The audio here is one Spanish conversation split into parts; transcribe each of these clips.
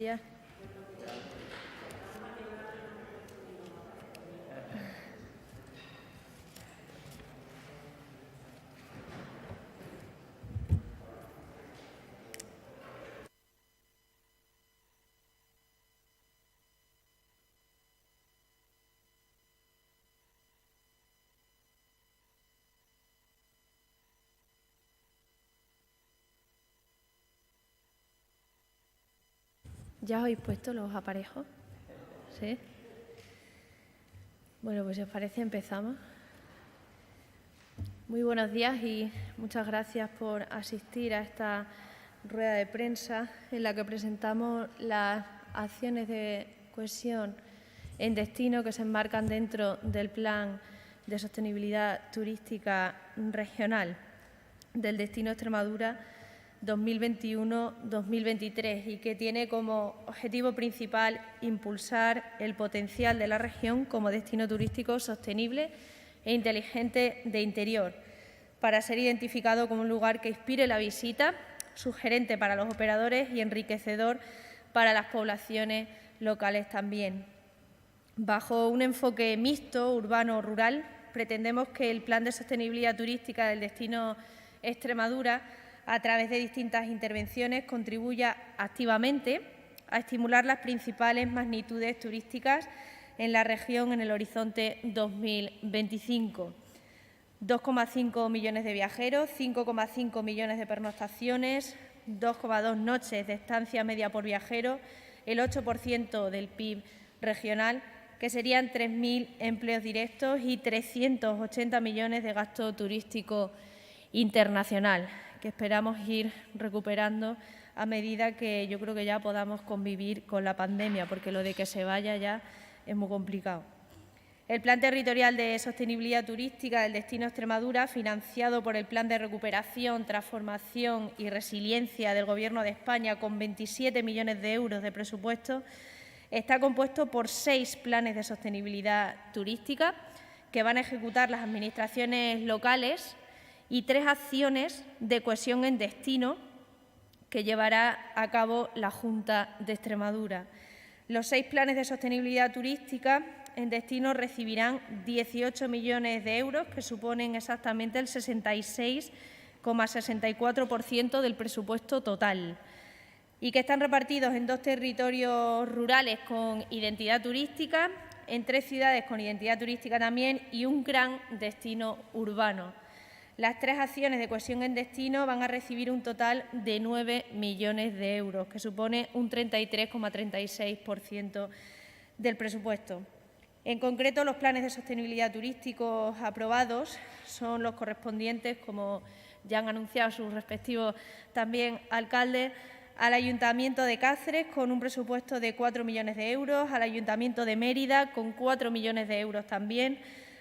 Ya. ¿Ya os habéis puesto los aparejos? ¿Sí? Bueno, pues si os parece empezamos. Muy buenos días y muchas gracias por asistir a esta rueda de prensa en la que presentamos las acciones de cohesión en destino que se enmarcan dentro del Plan de Sostenibilidad Turística Regional del Destino Extremadura 2021-2023 y que tiene como objetivo principal impulsar el potencial de la región como destino turístico sostenible e inteligente de interior, para ser identificado como un lugar que inspire la visita, sugerente para los operadores y enriquecedor para las poblaciones locales también. Bajo un enfoque mixto, urbano-rural, pretendemos que el Plan de Sostenibilidad Turística del Destino Extremadura, a través de distintas intervenciones, contribuya activamente a estimular las principales magnitudes turísticas en la región en el horizonte 2025. 2,5 millones de viajeros, 5,5 millones de pernoctaciones, 2,2 noches de estancia media por viajero, el 8% del PIB regional, que serían 3.000 empleos directos y 380 millones de gasto turístico internacional, que esperamos ir recuperando a medida que yo creo que ya podamos convivir con la pandemia, porque lo de que se vaya ya es muy complicado. El Plan Territorial de Sostenibilidad Turística del Destino Extremadura, financiado por el Plan de Recuperación, Transformación y Resiliencia del Gobierno de España, con 27 millones de euros de presupuesto, está compuesto por 6 planes de sostenibilidad turística que van a ejecutar las administraciones locales y 3 acciones de cohesión en destino que llevará a cabo la Junta de Extremadura. Los 6 planes de sostenibilidad turística en destino recibirán 18 millones de euros, que suponen exactamente el 66,64% del presupuesto total, y que están repartidos en 2 territorios rurales con identidad turística, en 3 ciudades con identidad turística también y un gran destino urbano. Las 3 acciones de cohesión en destino van a recibir un total de 9 millones de euros, que supone un 33,36% del presupuesto. En concreto, los planes de sostenibilidad turísticos aprobados son los correspondientes, como ya han anunciado sus respectivos también alcaldes, al Ayuntamiento de Cáceres, con un presupuesto de 4 millones de euros, al Ayuntamiento de Mérida, con 4 millones de euros también,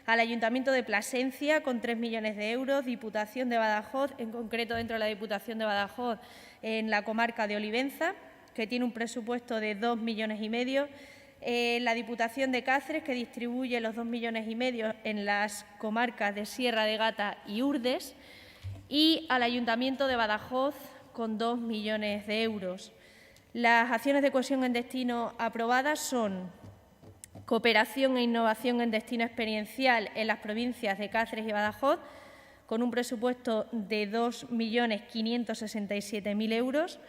al Ayuntamiento de Plasencia, con 3 millones de euros, Diputación de Badajoz, en concreto dentro de la Diputación de Badajoz, en la comarca de Olivenza, que tiene un presupuesto de 2,5 millones, la Diputación de Cáceres, que distribuye los 2,5 millones en las comarcas de Sierra de Gata y Urdes, y al Ayuntamiento de Badajoz, con 2 millones de euros. Las acciones de cohesión en destino aprobadas son cooperación e innovación en destino experiencial en las provincias de Cáceres y Badajoz, con un presupuesto de 2.567.000 euros,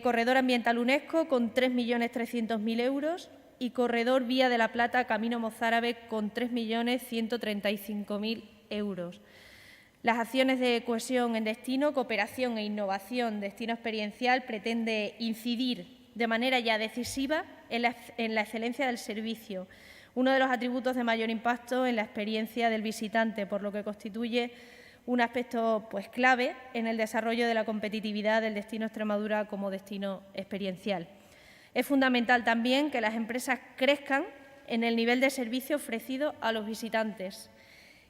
Corredor Ambiental UNESCO, con 3.300.000 euros, y Corredor Vía de la Plata Camino Mozárabe, con 3.135.000 euros. Las acciones de cohesión en destino, cooperación e innovación, destino experiencial, pretende incidir de manera ya decisiva en la excelencia del servicio, uno de los atributos de mayor impacto en la experiencia del visitante, por lo que constituye un aspecto clave en el desarrollo de la competitividad del destino Extremadura como destino experiencial. Es fundamental también que las empresas crezcan en el nivel de servicio ofrecido a los visitantes,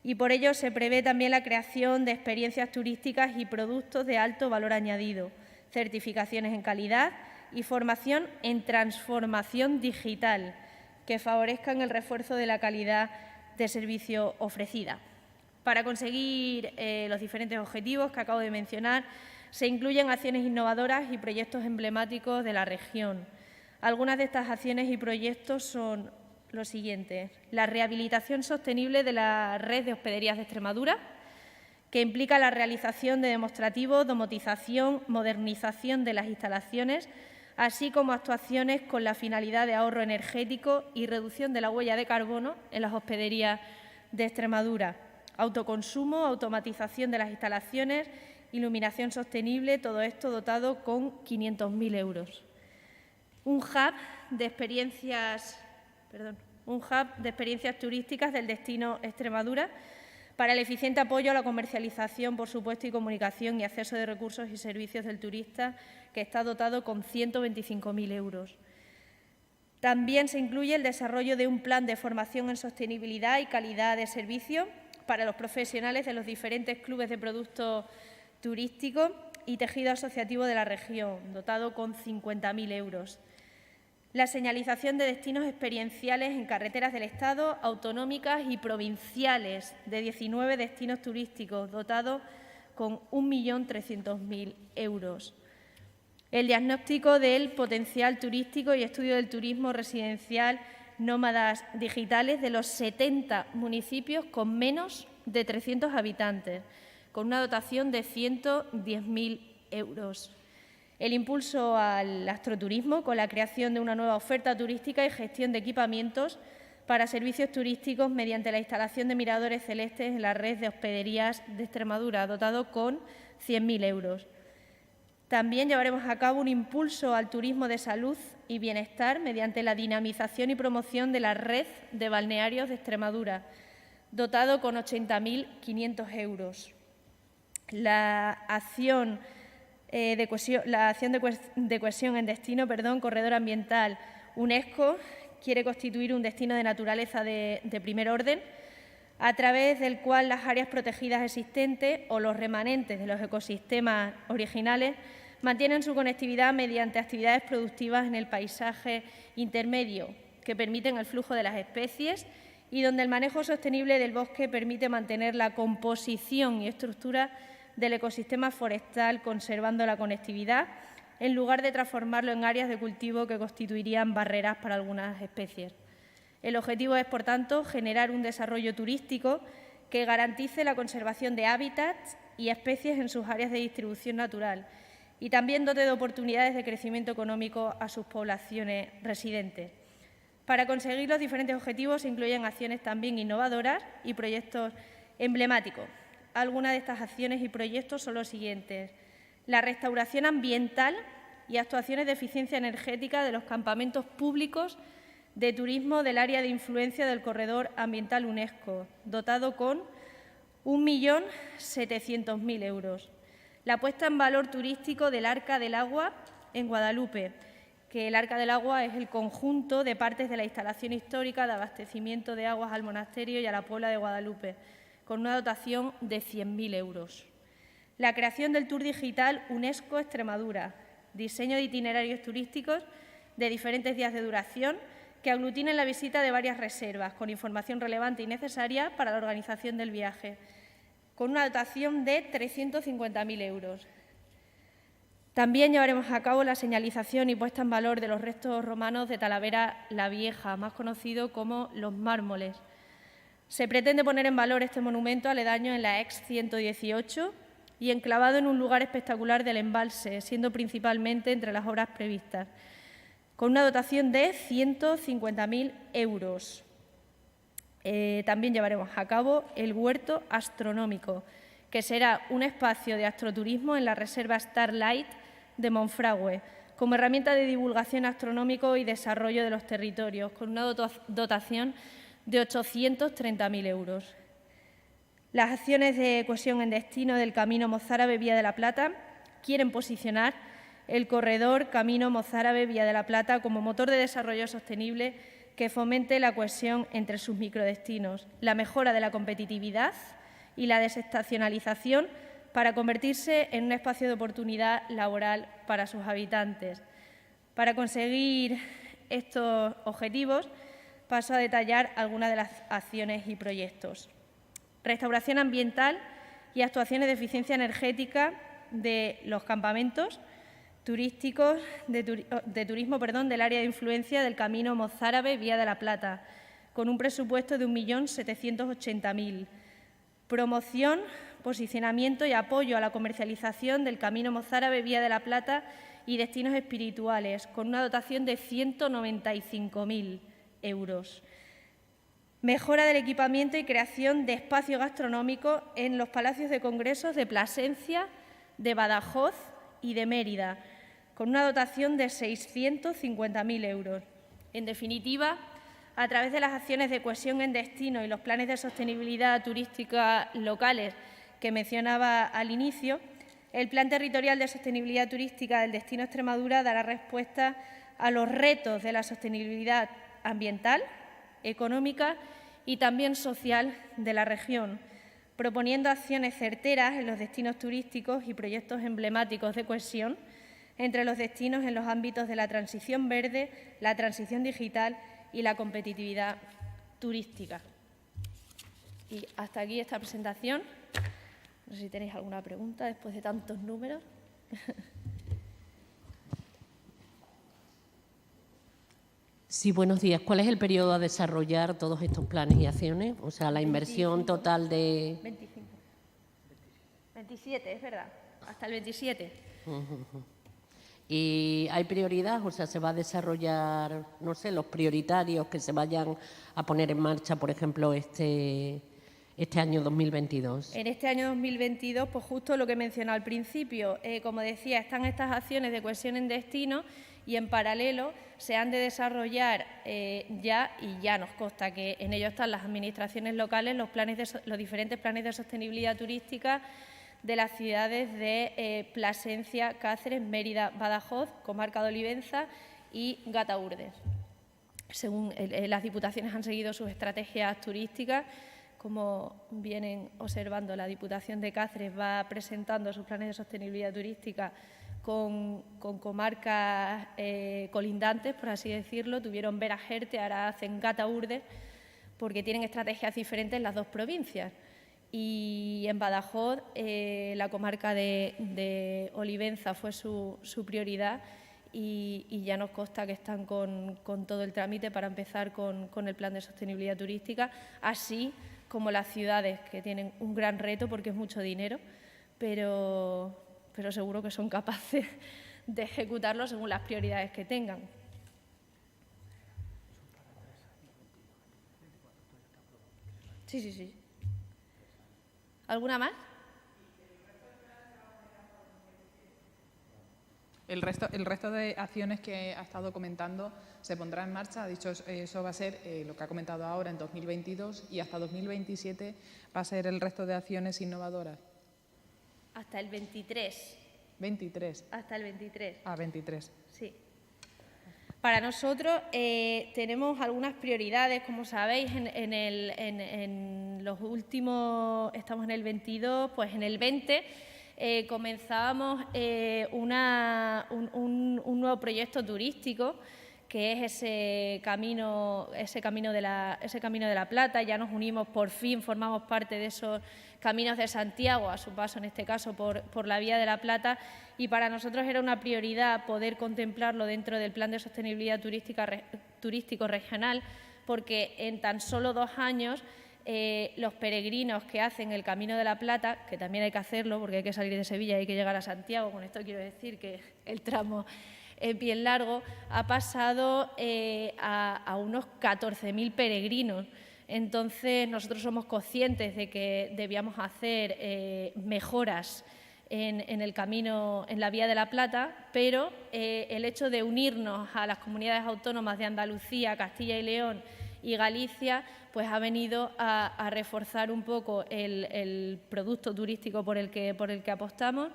y por ello se prevé también la creación de experiencias turísticas y productos de alto valor añadido, certificaciones en calidad y formación en transformación digital que favorezcan el refuerzo de la calidad de servicio ofrecida. Para conseguir los diferentes objetivos que acabo de mencionar, se incluyen acciones innovadoras y proyectos emblemáticos de la región. Algunas de estas acciones y proyectos son los siguientes: la rehabilitación sostenible de la red de hospederías de Extremadura, que implica la realización de demostrativos, domotización, modernización de las instalaciones, así como actuaciones con la finalidad de ahorro energético y reducción de la huella de carbono en las hospederías de Extremadura. Autoconsumo, automatización de las instalaciones, iluminación sostenible, todo esto dotado con 500.000 euros. Un hub de experiencias turísticas del destino Extremadura para el eficiente apoyo a la comercialización, por supuesto, y comunicación y acceso de recursos y servicios del turista, que está dotado con 125.000 euros. También se incluye el desarrollo de un plan de formación en sostenibilidad y calidad de servicio para los profesionales de los diferentes clubes de productos turísticos y tejido asociativo de la región, dotado con 50.000 euros. La señalización de destinos experienciales en carreteras del Estado, autonómicas y provinciales de 19 destinos turísticos, dotado con 1.300.000 euros. El diagnóstico del potencial turístico y estudio del turismo residencial nómadas digitales de los 70 municipios con menos de 300 habitantes, con una dotación de 110.000 euros. El impulso al astroturismo con la creación de una nueva oferta turística y gestión de equipamientos para servicios turísticos mediante la instalación de miradores celestes en la red de hospederías de Extremadura, dotado con 100.000 euros. También llevaremos a cabo un impulso al turismo de salud y bienestar mediante la dinamización y promoción de la red de balnearios de Extremadura, dotado con 80.500 euros. La acción de cohesión en destino, corredor ambiental UNESCO, quiere constituir un destino de naturaleza de primer orden, a través del cual las áreas protegidas existentes o los remanentes de los ecosistemas originales mantienen su conectividad mediante actividades productivas en el paisaje intermedio que permiten el flujo de las especies y donde el manejo sostenible del bosque permite mantener la composición y estructura del ecosistema forestal, conservando la conectividad, en lugar de transformarlo en áreas de cultivo que constituirían barreras para algunas especies. El objetivo es, por tanto, generar un desarrollo turístico que garantice la conservación de hábitats y especies en sus áreas de distribución natural y también dote de oportunidades de crecimiento económico a sus poblaciones residentes. Para conseguir los diferentes objetivos se incluyen acciones también innovadoras y proyectos emblemáticos. Algunas de estas acciones y proyectos son los siguientes: la restauración ambiental y actuaciones de eficiencia energética de los campamentos públicos de turismo del área de influencia del corredor ambiental UNESCO, dotado con 1.700.000 euros. La puesta en valor turístico del Arca del Agua en Guadalupe, que el Arca del Agua es el conjunto de partes de la instalación histórica de abastecimiento de aguas al monasterio y a la Puebla de Guadalupe, con una dotación de 100.000 euros. La creación del Tour Digital UNESCO Extremadura, diseño de itinerarios turísticos de diferentes días de duración que aglutinen la visita de varias reservas, con información relevante y necesaria para la organización del viaje, con una dotación de 350.000 euros. También llevaremos a cabo la señalización y puesta en valor de los restos romanos de Talavera la Vieja, más conocido como Los Mármoles. Se pretende poner en valor este monumento aledaño en la ex 118 y enclavado en un lugar espectacular del embalse, siendo principalmente entre las obras previstas, con una dotación de 150.000 euros. También llevaremos a cabo el huerto astronómico, que será un espacio de astroturismo en la reserva Starlight de Monfragüe, como herramienta de divulgación astronómico y desarrollo de los territorios, con una dotación de 830.000 euros. Las acciones de cohesión en destino del Camino Mozárabe-Vía de la Plata quieren posicionar el corredor Camino Mozárabe-Vía de la Plata como motor de desarrollo sostenible que fomente la cohesión entre sus microdestinos, la mejora de la competitividad y la desestacionalización para convertirse en un espacio de oportunidad laboral para sus habitantes. Para conseguir estos objetivos, paso a detallar algunas de las acciones y proyectos. Restauración ambiental y actuaciones de eficiencia energética de los campamentos, turísticos de turismo del área de influencia del Camino Mozárabe Vía de la Plata, con un presupuesto de 1.780.000. Promoción, posicionamiento y apoyo a la comercialización del Camino Mozárabe Vía de la Plata y destinos espirituales, con una dotación de 195.000 euros. Mejora del equipamiento y creación de espacio gastronómico en los palacios de congresos de Plasencia, de Badajoz y de Mérida, con una dotación de 650.000 euros. En definitiva, a través de las acciones de cohesión en destino y los planes de sostenibilidad turística locales que mencionaba al inicio, el Plan Territorial de Sostenibilidad Turística del Destino Extremadura dará respuesta a los retos de la sostenibilidad ambiental, económica y también social de la región, proponiendo acciones certeras en los destinos turísticos y proyectos emblemáticos de cohesión entre los destinos en los ámbitos de la transición verde, la transición digital y la competitividad turística. Y hasta aquí esta presentación. No sé si tenéis alguna pregunta después de tantos números. Sí, buenos días. ¿Cuál es el periodo a desarrollar todos estos planes y acciones? O sea, la inversión total de... 25. 27, es verdad. Hasta el 27. ¿Y hay prioridad? O sea, ¿se va a desarrollar, no sé, los prioritarios que se vayan a poner en marcha, por ejemplo, este año 2022? En este año 2022, pues justo lo que he mencionado al principio, como decía, están estas acciones de cohesión en destino y en paralelo se han de desarrollar ya nos consta que en ello están las administraciones locales, los diferentes planes de sostenibilidad turística de las ciudades de Plasencia, Cáceres, Mérida, Badajoz, Comarca de Olivenza y Gata-Urdes. Según las diputaciones han seguido sus estrategias turísticas, como vienen observando, la Diputación de Cáceres va presentando sus planes de sostenibilidad turística con comarcas colindantes, por así decirlo. Tuvieron Veragerte, ahora hacen Gata-Urdes, porque tienen estrategias diferentes en las dos provincias. Y en Badajoz, la comarca de Olivenza fue su prioridad y ya nos consta que están con todo el trámite para empezar con el plan de sostenibilidad turística, así como las ciudades, que tienen un gran reto porque es mucho dinero, pero seguro que son capaces de ejecutarlo según las prioridades que tengan. Sí. ¿Alguna más? El resto de acciones que ha estado comentando se pondrá en marcha. Ha dicho, eso va a ser lo que ha comentado ahora en 2022 y hasta 2027 va a ser el resto de acciones innovadoras. Hasta el 23. 23. Hasta el 23. Ah, 23. Sí. Para nosotros tenemos algunas prioridades, como sabéis, en los últimos, estamos en el 22, pues en el 20 comenzábamos un nuevo proyecto turístico, que es ese camino de la Plata. Ya nos unimos, por fin formamos parte de esos caminos de Santiago, a su paso en este caso por la Vía de la Plata, y para nosotros era una prioridad poder contemplarlo dentro del Plan de Sostenibilidad Turístico Regional, porque en tan solo 2 años los peregrinos que hacen el Camino de la Plata, que también hay que hacerlo porque hay que salir de Sevilla y hay que llegar a Santiago, con esto quiero decir que el tramo es bien largo, ha pasado a unos 14.000 peregrinos. Entonces, nosotros somos conscientes de que debíamos hacer mejoras en el camino, en la Vía de la Plata, pero el hecho de unirnos a las comunidades autónomas de Andalucía, Castilla y León y Galicia, pues ha venido a reforzar un poco el producto turístico por el que apostamos.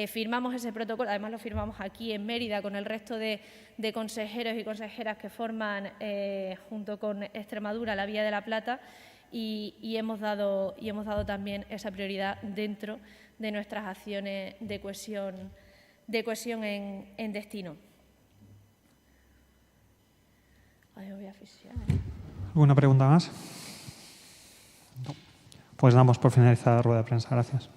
Firmamos ese protocolo, además lo firmamos aquí en Mérida con el resto de consejeros y consejeras que forman junto con Extremadura la Vía de la Plata y hemos dado también esa prioridad dentro de nuestras acciones de cohesión en destino. Ay, voy a asfixiar. ¿Alguna pregunta más? No. Pues damos por finalizada la rueda de prensa. Gracias.